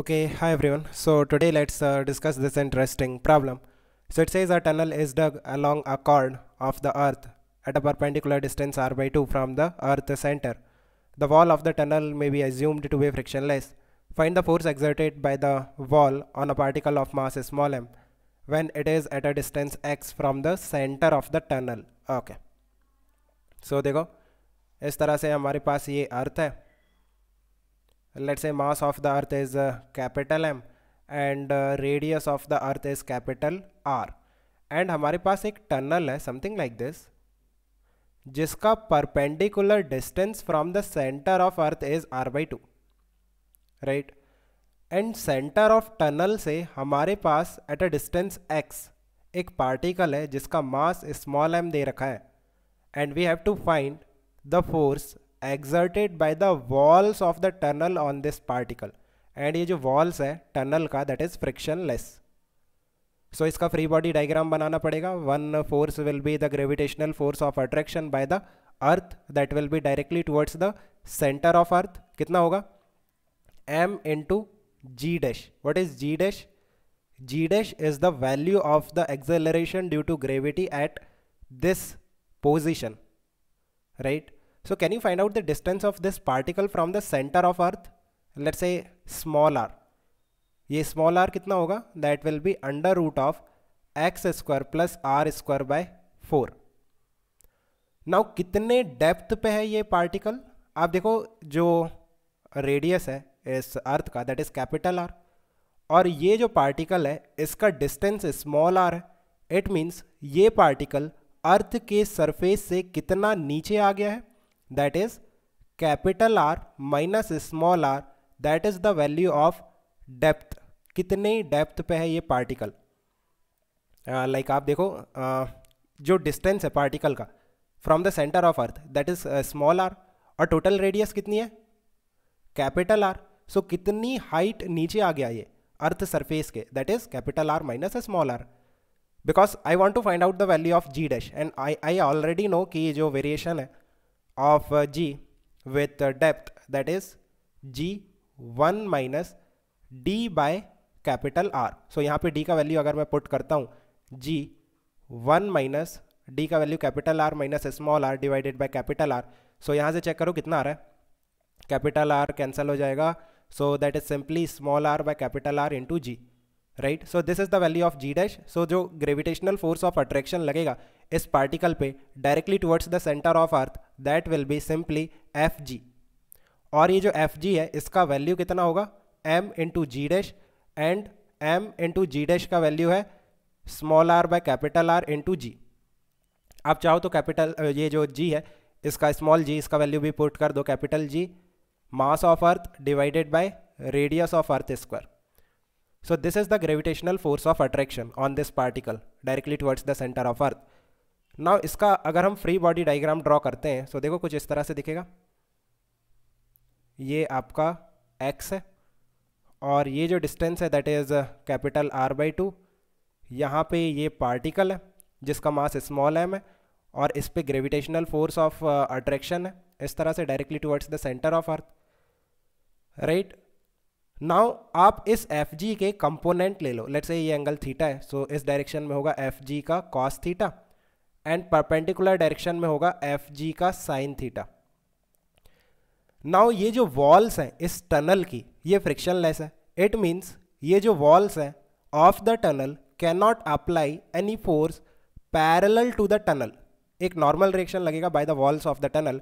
Okay, hi everyone. So today let's discuss this interesting problem. So it says a tunnel is dug along a chord of the earth at a perpendicular distance r by 2 from the earth center. The wall of the tunnel may be assumed to be frictionless. Find the force exerted by the wall on a particle of mass small m when it is at a distance x from the center of the tunnel. Okay. So देखो इस तरह से हमारे पास ये अर्थ है. Let's say mass of the earth is capital M and radius of the earth is capital R and हमारे पास एक tunnel है something like this जिसका perpendicular distance from the center of earth is r by 2, right? and center of tunnel से हमारे पास at a distance x एक particle है जिसका mass small m दे रखा है and we have to find the force exerted by the walls of the tunnel on this particle and ये जो walls है tunnel का that is frictionless. So इसका free body diagram बनाना पड़ेगा. One force will be the gravitational force of attraction by the earth that will be directly towards the center of earth. कितना होगा? m into g dash. What is g dash? G dash is the value of the acceleration due to gravity at this position, right? So can you find out the distance of this particle from the center of earth? Let's say small r. ये small r कितना होगा? That will be under root of x square plus r square by 4. Now कितने depth पे है ये particle? आप देखो जो radius है इस अर्थ का that is capital R और ये जो particle है इसका distance small r है. It means ये particle अर्थ के surface से कितना नीचे आ गया है? That is capital R minus small r, that is the value of depth. कितने depth पे है ये particle? Like आप देखो जो distance है particle का from the center of earth that is small r और total radius कितनी है? capital R. So कितनी height नीचे आ गया ये अर्थ surface के? That is capital R minus small r. Because I want to find out the value of g dash and I already know कि ये जो variation है of g with depth that is g1 minus d by capital R. So यहाँ पे d का value अगर मैं put करता हूँ g1 minus d का value capital R minus small r divided by capital R. सो यहाँ से चेक करो कितना आ रहा है. कैपिटल R कैंसिल हो जाएगा. So that is simply small r by capital R into g, right. So this is the value of g dash. सो जो ग्रेविटेशनल फोर्स ऑफ अट्रैक्शन लगेगा इस पार्टिकल पे directly towards the centre of earth that will be simply F g. और ये जो F G है इसका वैल्यू कितना होगा? m into g dash and m into g dash का वैल्यू है small r by capital R into g. आप चाहो तो कैपिटल ये जो g है इसका स्मॉल g इसका वैल्यू भी पुट कर दो capital G mass of earth divided by radius of earth square. So this is the gravitational force of attraction on this particle directly towards the center of earth. Now इसका अगर हम free body diagram draw करते हैं so देखो कुछ इस तरह से दिखेगा. ये आपका x है और ये जो distance है that is capital R by 2. यहाँ पे ये particle है जिसका mass small m है और इस पे gravitational force of attraction है इस तरह से directly towards the center of earth, right? Now आप इस एफ जी के कंपोनेंट ले लो. लेट्स से ये एंगल थीटा है सो इस डायरेक्शन में होगा एफ जी का cos theta and perpendicular direction में होगा एफ जी का साइन थीटा. नाउ ये जो वॉल्स हैं इस टनल की ये फ्रिक्शनलेस है. इट मीन्स ये जो वॉल्स हैं of the tunnel can not apply any force parallel to the tunnel. एक नॉर्मल रिएक्शन लगेगा by the walls of the tunnel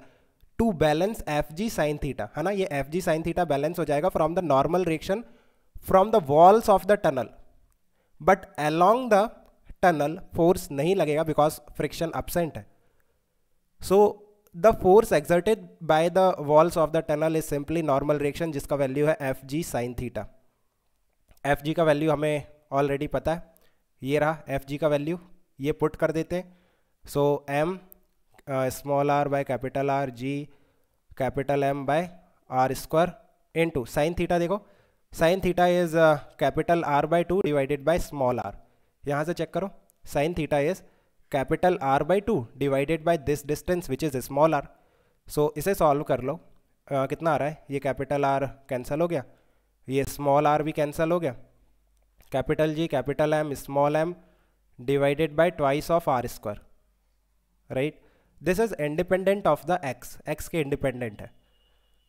to balance F ji sine theta, है ना. ये एफ जी sine theta balance हो जाएगा from the normal reaction from the walls of the tunnel. But along the tunnel force नहीं लगेगा because friction absent है. So the force exerted by the walls of the tunnel is simply normal reaction जिसका value है F जी sine theta. F G का value हमें already पता है, ये रहा एफ जी का वैल्यू. ये पुट कर देते हैं. So m small r by capital R g capital M by R square into sine theta. देखो sine theta is capital R by 2 divided by small r. यहाँ से चेक करो sine theta is capital R by 2 divided by this distance which is small r. So इसे solve कर लो. कितना आ रहा है, ये कैपिटल आर कैंसिल हो गया, ये स्मॉल आर भी कैंसिल हो गया, capital G capital M small m divided by twice of R square, right. This is independent of the X के इंडिपेंडेंट है।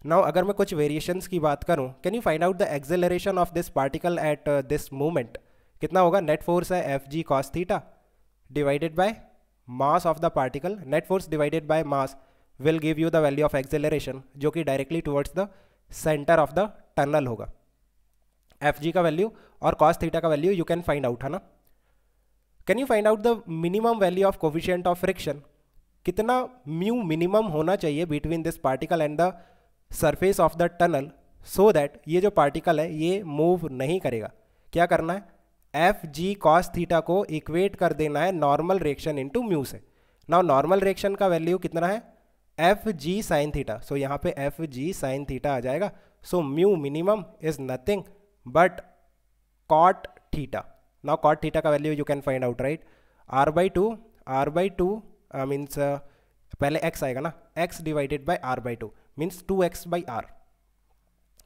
नाउ अगर मैं कुछ वेरिएशंस की बात करूं, can you find out the acceleration of this particle at this moment, कितना होगा, नेट फोर्स है F ji cos theta divided by mass of the particle, net force divided by mass will give you the value of acceleration जो कि directly towards the centre of the tunnel होगा। F G का value और cos theta का value you can find out, है ना। Can you find out the minimum value of coefficient of friction, कितना mu minimum होना चाहिए between this particle and the surface of the tunnel so that ये जो particle है ये मूव नहीं करेगा। क्या करना है, एफ जी कॉस थीटा को इक्वेट कर देना है नॉर्मल रिएक्शन इनटू म्यू से। नाउ नॉर्मल रिएक्शन का वैल्यू कितना है, एफ जी साइन थीटा, सो यहाँ पे एफ जी साइन थीटा आ जाएगा। So mu minimum is nothing but cot theta. Now cot theta का value you can find out, right, R by two means पहले x आएगा ना, x divided by R by two means 2x by R.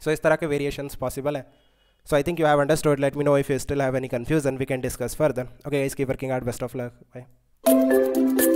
So इस तरह के variations possible है। So I think you have understood. Let me know if you still have any confusion. We can discuss further. Okay guys, keep working hard. Best of luck. Bye.